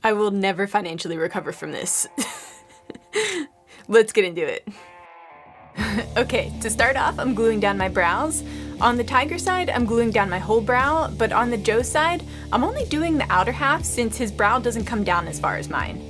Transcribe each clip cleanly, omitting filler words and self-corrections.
I will never financially recover from this. Let's get into it. Okay, to start off, I'm gluing down my brows. On the tiger side, I'm gluing down my whole brow, but on the Joe side, I'm only doing the outer half since his brow doesn't come down as far as mine.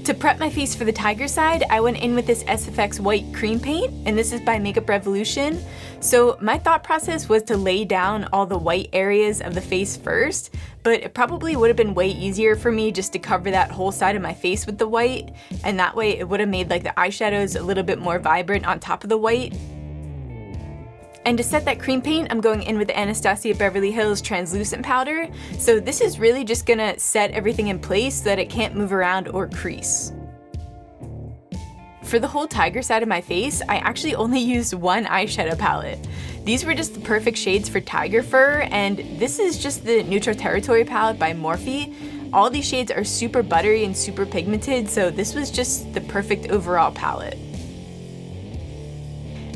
To prep my face for the tiger side, I went in with this SFX white cream paint, and this is by Makeup Revolution. So my thought process was to lay down all the white areas of the face first, but it probably would have been way easier for me just to cover that whole side of my face with the white, and that way it would have made like the eyeshadows a little bit more vibrant on top of the white. And to set that cream paint, I'm going in with the Anastasia Beverly Hills translucent powder. So this is really just gonna set everything in place so that it can't move around or crease. For the whole tiger side of my face, I actually only used one eyeshadow palette. These were just the perfect shades for tiger fur, and this is just the Neutral Territory palette by Morphe. All these shades are super buttery and super pigmented, so this was just the perfect overall palette.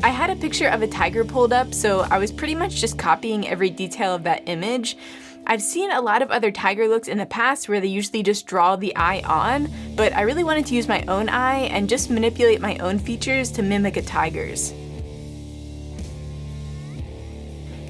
I had a picture of a tiger pulled up, so I was pretty much just copying every detail of that image. I've seen a lot of other tiger looks in the past where they usually just draw the eye on, but I really wanted to use my own eye and just manipulate my own features to mimic a tiger's.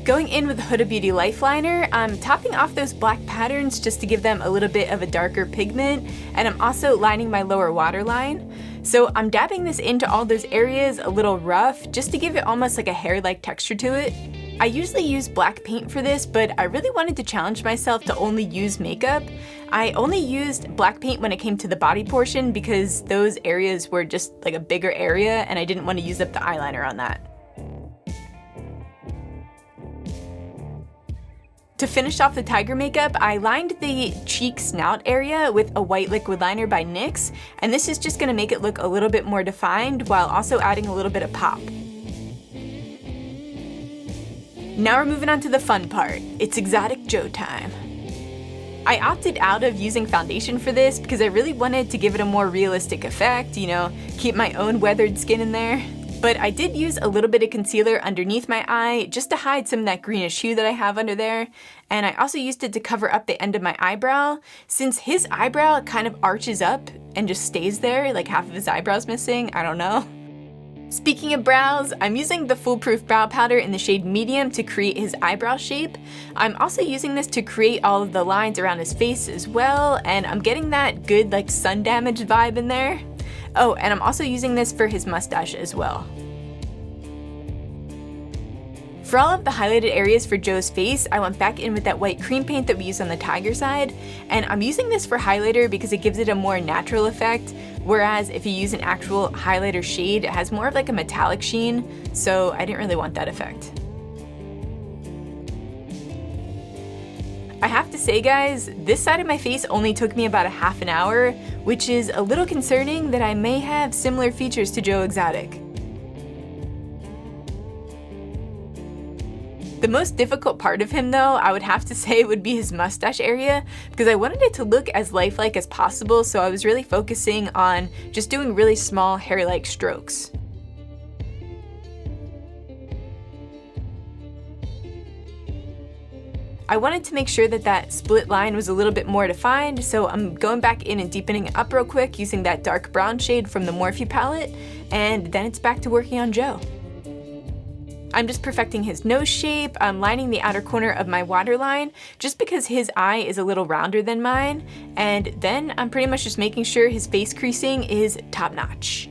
Going in with the Huda Beauty Lifeliner, I'm topping off those black patterns just to give them a little bit of a darker pigment, and I'm also lining my lower waterline. So I'm dabbing this into all those areas a little rough, just to give it almost like a hair-like texture to it. I usually use black paint for this, but I really wanted to challenge myself to only use makeup. I only used black paint when it came to the body portion because those areas were just like a bigger area and I didn't want to use up the eyeliner on that. To finish off the tiger makeup, I lined the cheek snout area with a white liquid liner by NYX, and this is just going to make it look a little bit more defined while also adding a little bit of pop. Now we're moving on to the fun part. It's Exotic Joe time. I opted out of using foundation for this because I really wanted to give it a more realistic effect, you know, keep my own weathered skin in there. But I did use a little bit of concealer underneath my eye just to hide some of that greenish hue that I have under there. And I also used it to cover up the end of my eyebrow, since his eyebrow kind of arches up and just stays there, like half of his eyebrow's missing, I don't know. Speaking of brows, I'm using the Foolproof Brow Powder in the shade Medium to create his eyebrow shape. I'm also using this to create all of the lines around his face as well, and I'm getting that good like sun damaged vibe in there. Oh, and I'm also using this for his mustache as well. For all of the highlighted areas for Joe's face, I went back in with that white cream paint that we used on the tiger side, and I'm using this for highlighter because it gives it a more natural effect, whereas if you use an actual highlighter shade, it has more of like a metallic sheen, so I didn't really want that effect. I have to say guys, this side of my face only took me about a half an hour, which is a little concerning that I may have similar features to Joe Exotic. The most difficult part of him though, I would have to say would be his mustache area, because I wanted it to look as lifelike as possible, so I was really focusing on just doing really small hair-like strokes. I wanted to make sure that that split line was a little bit more defined, so I'm going back in and deepening it up real quick using that dark brown shade from the Morphe palette, and then it's back to working on Joe. I'm just perfecting his nose shape. I'm lining the outer corner of my waterline just because his eye is a little rounder than mine, and then I'm pretty much just making sure his face creasing is top notch.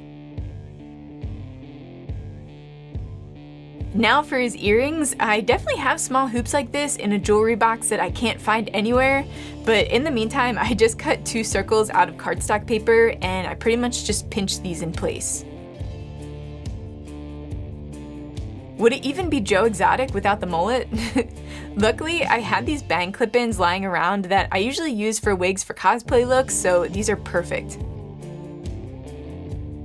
Now for his earrings, I definitely have small hoops like this in a jewelry box that I can't find anywhere, but in the meantime I just cut 2 circles out of cardstock paper and I pretty much just pinched these in place. Would it even be Joe Exotic without the mullet? Luckily, I had these bang clip-ins lying around that I usually use for wigs for cosplay looks, so these are perfect.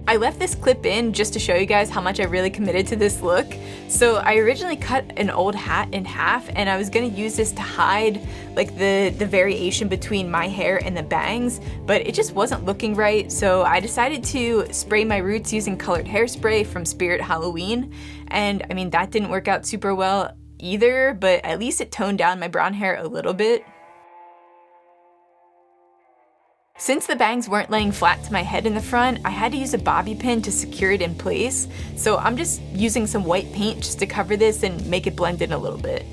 I left this clip in just to show you guys how much I really committed to this look. So I originally cut an old hat in half and I was gonna use this to hide like the variation between my hair and the bangs, but it just wasn't looking right. So I decided to spray my roots using colored hairspray from Spirit Halloween. And I mean, that didn't work out super well either, but at least it toned down my brown hair a little bit. Since the bangs weren't laying flat to my head in the front, I had to use a bobby pin to secure it in place, so I'm just using some white paint just to cover this and make it blend in a little bit.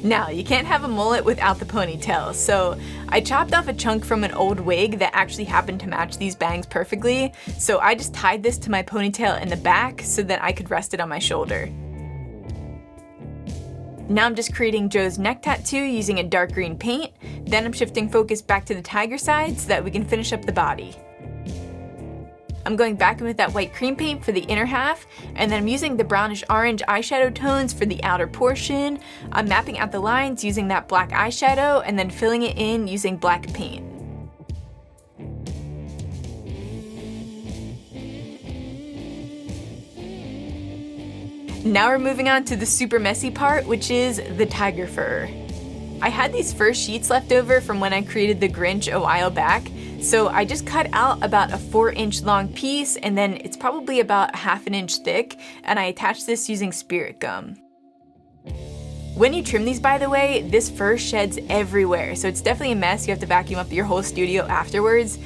Now, you can't have a mullet without the ponytail, so I chopped off a chunk from an old wig that actually happened to match these bangs perfectly, so I just tied this to my ponytail in the back so that I could rest it on my shoulder. Now I'm just creating Joe's neck tattoo using a dark green paint, then I'm shifting focus back to the tiger side so that we can finish up the body. I'm going back in with that white cream paint for the inner half, and then I'm using the brownish orange eyeshadow tones for the outer portion. I'm mapping out the lines using that black eyeshadow and then filling it in using black paint. Now we're moving on to the super messy part, which is the tiger fur. I had these fur sheets left over from when I created the Grinch a while back, so I just cut out about a 4-inch long piece, and then it's probably about ½ an inch thick, and I attached this using spirit gum. When you trim these, by the way, this fur sheds everywhere, so it's definitely a mess. You have to vacuum up your whole studio afterwards,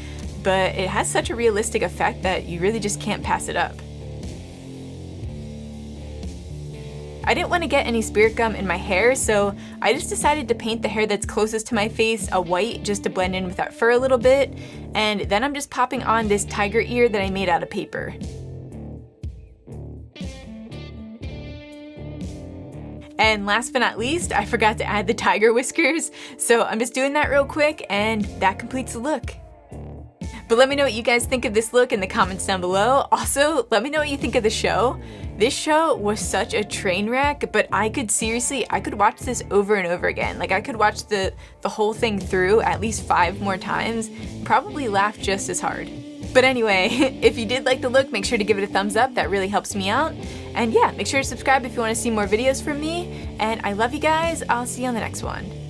but it has such a realistic effect that you really just can't pass it up. I didn't want to get any spirit gum in my hair, so I just decided to paint the hair that's closest to my face a white just to blend in with that fur a little bit, and then I'm just popping on this tiger ear that I made out of paper. And last but not least, I forgot to add the tiger whiskers, so I'm just doing that real quick, and that completes the look. But let me know what you guys think of this look in the comments down below. Also, let me know what you think of the show. This show was such a train wreck, but I could watch this over and over again. Like, I could watch the whole thing through at least 5 more times, probably laugh just as hard. But anyway, if you did like the look, make sure to give it a thumbs up. That really helps me out. And yeah, make sure to subscribe if you want to see more videos from me. And I love you guys. I'll see you on the next one.